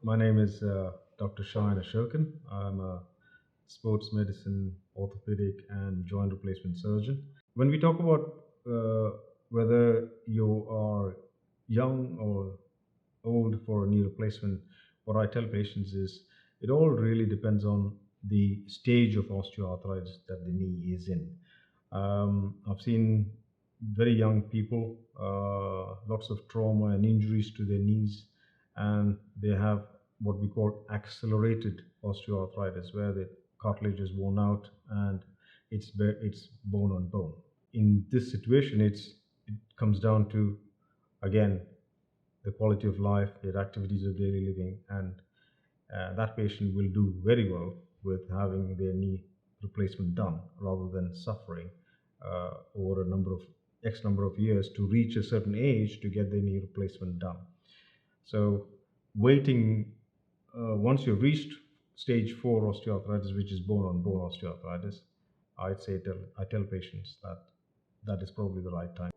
My name is Dr. Shine Ashokan. I'm a sports medicine, orthopedic, and joint replacement surgeon. When we talk about whether you are young or old for a knee replacement, what I tell patients is it all really depends on the stage of osteoarthritis that the knee is in. I've seen very young people, lots of trauma and injuries to their knees, and they have what we call accelerated osteoarthritis, where the cartilage is worn out and it's bone on bone. In this situation, it comes down to, again, the quality of life, their activities of daily living, and that patient will do very well with having their knee replacement done rather than suffering over a number of X number of years to reach a certain age to get their knee replacement done. So waiting, once you've reached stage 4 osteoarthritis, which is bone on bone osteoarthritis, I tell patients that that is probably the right time.